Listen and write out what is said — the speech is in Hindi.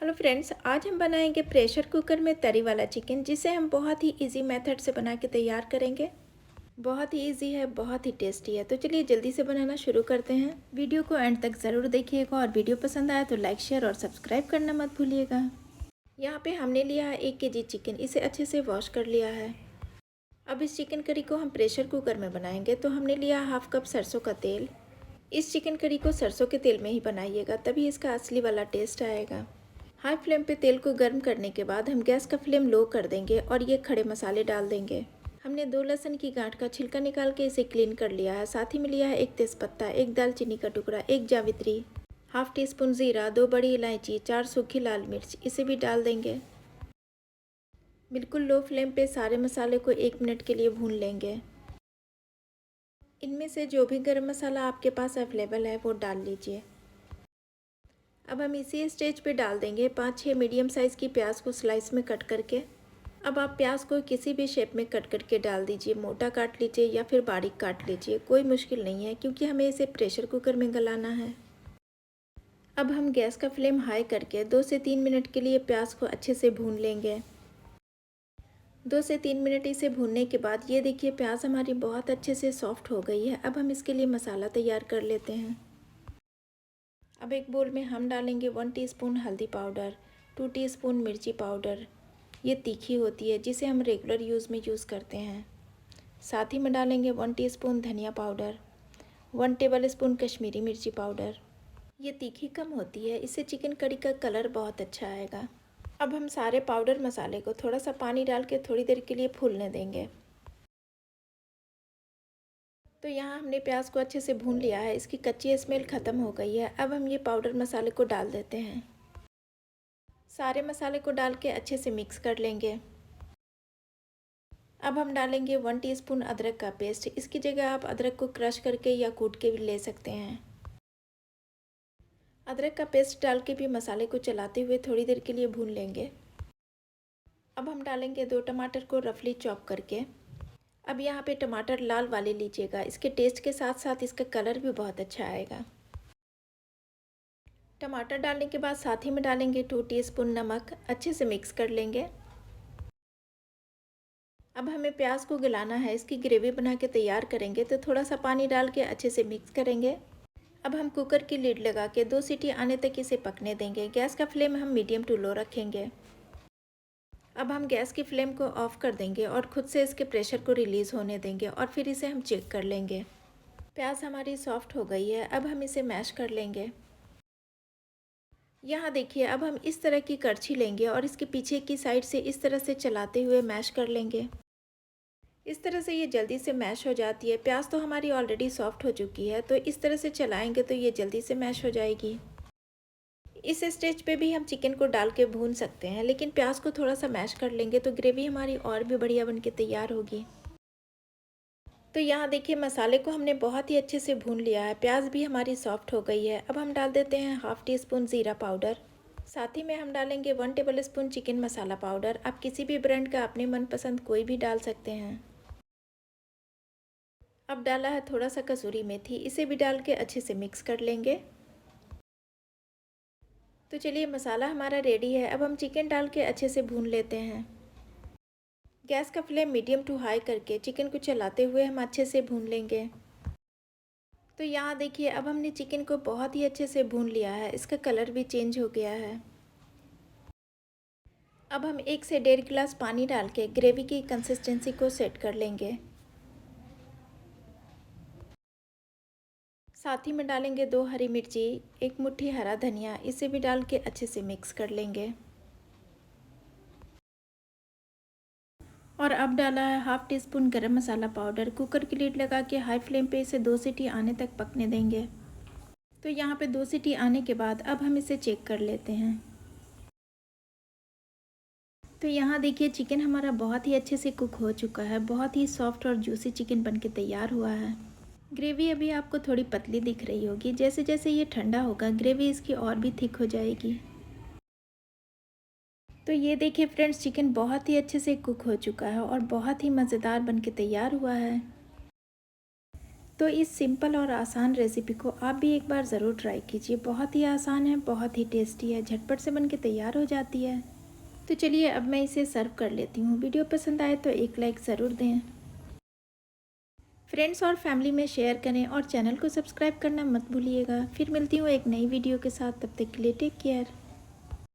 हेलो फ्रेंड्स, आज हम बनाएंगे प्रेशर कुकर में तरी वाला चिकन, जिसे हम बहुत ही इजी मेथड से बना के तैयार करेंगे। बहुत ही इजी है, बहुत ही टेस्टी है। तो चलिए जल्दी से बनाना शुरू करते हैं। वीडियो को एंड तक ज़रूर देखिएगा और वीडियो पसंद आया तो लाइक शेयर और सब्सक्राइब करना मत भूलिएगा। यहाँ पे हमने लिया है 1 केजी चिकन। इसे अच्छे से वॉश कर लिया है। अब इस चिकन करी को हम प्रेशर कुकर में बनाएंगे। तो हमने लिया 1/2 कप सरसों का तेल। इस चिकन करी को सरसों के तेल में ही बनाइएगा, तभी इसका असली वाला टेस्ट आएगा। हाई फ्लेम पे तेल को गर्म करने के बाद हम गैस का फ्लेम लो कर देंगे और ये खड़े मसाले डाल देंगे। हमने 2 लहसुन की गांठ का छिलका निकाल के इसे क्लीन कर लिया है। साथ ही में लिया है 1 तेज़पत्ता, 1 दालचीनी का टुकड़ा, 1 जावित्री, हाफ टी स्पून ज़ीरा, 2 बड़ी इलायची, 4 सूखी लाल मिर्च, इसे भी डाल देंगे। बिल्कुल लो फ्लेम पे सारे मसाले को 1 मिनट के लिए भून लेंगे। इनमें से जो भी गरम मसाला आपके पास अवेलेबल है वो डाल लीजिए। अब हम इसी स्टेज पे डाल देंगे 5-6 मीडियम साइज़ की प्याज को स्लाइस में कट करके। अब आप प्याज को किसी भी शेप में कट करके डाल दीजिए। मोटा काट लीजिए या फिर बारीक काट लीजिए, कोई मुश्किल नहीं है, क्योंकि हमें इसे प्रेशर कुकर में गलाना है। अब हम गैस का फ्लेम हाई करके 2 से 3 मिनट के लिए प्याज को अच्छे से भून लेंगे। 2 से 3 मिनट इसे भूनने के बाद ये देखिए प्याज हमारी बहुत अच्छे से सॉफ्ट हो गई है। अब हम इसके लिए मसाला तैयार कर लेते हैं। अब एक बोल में हम डालेंगे 1 टीस्पून हल्दी पाउडर, 2 टीस्पून मिर्ची पाउडर। ये तीखी होती है, जिसे हम रेगुलर यूज़ में यूज़ करते हैं। साथ ही में डालेंगे 1 टीस्पून धनिया पाउडर, 1 टेबलस्पून कश्मीरी मिर्ची पाउडर। ये तीखी कम होती है, इससे चिकन करी का कलर बहुत अच्छा आएगा। अब हम सारे पाउडर मसाले को थोड़ा सा पानी डाल के थोड़ी देर के लिए फूलने देंगे। तो यहाँ हमने प्याज को अच्छे से भून लिया है, इसकी कच्ची स्मेल ख़त्म हो गई है। अब हम ये पाउडर मसाले को डाल देते हैं। सारे मसाले को डाल के अच्छे से मिक्स कर लेंगे। अब हम डालेंगे 1 टीस्पून अदरक का पेस्ट। इसकी जगह आप अदरक को क्रश करके या कूट के भी ले सकते हैं। अदरक का पेस्ट डाल के भी मसाले को चलाते हुए थोड़ी देर के लिए भून लेंगे। अब हम डालेंगे 2 टमाटर को रफली चॉप करके। अब यहाँ पे टमाटर लाल वाले लीजिएगा, इसके टेस्ट के साथ साथ इसका कलर भी बहुत अच्छा आएगा। टमाटर डालने के बाद साथ ही में डालेंगे 2 टीस्पून नमक। अच्छे से मिक्स कर लेंगे। अब हमें प्याज को गलाना है, इसकी ग्रेवी बना के तैयार करेंगे, तो थोड़ा सा पानी डाल के अच्छे से मिक्स करेंगे। अब हम कुकर की लिड लगा के 2 सीटी आने तक इसे पकने देंगे। गैस का फ्लेम हम मीडियम टू लो रखेंगे। अब हम गैस की फ्लेम को ऑफ कर देंगे और खुद से इसके प्रेशर को रिलीज़ होने देंगे और फिर इसे हम चेक कर लेंगे। प्याज हमारी सॉफ्ट हो गई है। अब हम इसे मैश कर लेंगे। यहाँ देखिए, अब हम इस तरह की करछी लेंगे और इसके पीछे की साइड से इस तरह से चलाते हुए मैश कर लेंगे। इस तरह से ये जल्दी से मैश हो जाती है। प्याज तो हमारी ऑलरेडी सॉफ्ट हो चुकी है, तो इस तरह से चलाएंगे तो ये जल्दी से मैश हो जाएगी। इस स्टेज पे भी हम चिकन को डाल के भून सकते हैं, लेकिन प्याज को थोड़ा सा मैश कर लेंगे तो ग्रेवी हमारी और भी बढ़िया बन के तैयार होगी। तो यहाँ देखिए, मसाले को हमने बहुत ही अच्छे से भून लिया है। प्याज भी हमारी सॉफ्ट हो गई है। अब हम डाल देते हैं हाफ टी स्पून ज़ीरा पाउडर। साथ ही में हम डालेंगे 1 टेबलस्पून चिकन मसाला पाउडर। आप किसी भी ब्रांड का अपने मनपसंद कोई भी डाल सकते हैं। अब डाला है थोड़ा सा कसूरी मेथी, इसे भी डाल के अच्छे से मिक्स कर लेंगे। तो चलिए, मसाला हमारा रेडी है। अब हम चिकन डाल के अच्छे से भून लेते हैं। गैस का फ्लेम मीडियम टू हाई करके चिकन को चलाते हुए हम अच्छे से भून लेंगे। तो यहाँ देखिए, अब हमने चिकन को बहुत ही अच्छे से भून लिया है। इसका कलर भी चेंज हो गया है। अब हम 1 से 1.5 गिलास पानी डाल के ग्रेवी की कंसिस्टेंसी को सेट कर लेंगे। साथ ही में डालेंगे 2 हरी मिर्ची, 1 मुट्ठी हरा धनिया, इसे भी डाल के अच्छे से मिक्स कर लेंगे। और अब डाला है हाफ टी स्पून गरम मसाला पाउडर। कुकर की लीड लगा के हाई फ्लेम पे इसे 2 सीटी आने तक पकने देंगे। तो यहाँ पे 2 सीटी आने के बाद अब हम इसे चेक कर लेते हैं। तो यहाँ देखिए, चिकन हमारा बहुत ही अच्छे से कुक हो चुका है। बहुत ही सॉफ्ट और जूसी चिकन बनके तैयार हुआ है। ग्रेवी अभी आपको थोड़ी पतली दिख रही होगी। जैसे जैसे ये ठंडा होगा, ग्रेवी इसकी और भी थिक हो जाएगी। तो ये देखिए फ्रेंड्स, चिकन बहुत ही अच्छे से कुक हो चुका है और बहुत ही मज़ेदार बनके तैयार हुआ है। तो इस सिंपल और आसान रेसिपी को आप भी एक बार ज़रूर ट्राई कीजिए। बहुत ही आसान है, बहुत ही टेस्टी है, झटपट से बन के तैयार हो जाती है। तो चलिए अब मैं इसे सर्व कर लेती हूँ। वीडियो पसंद आए तो एक लाइक ज़रूर दें, फ्रेंड्स और फैमिली में शेयर करें और चैनल को सब्सक्राइब करना मत भूलिएगा। फिर मिलती हूँ एक नई वीडियो के साथ, तब तक के लिए टेक केयर।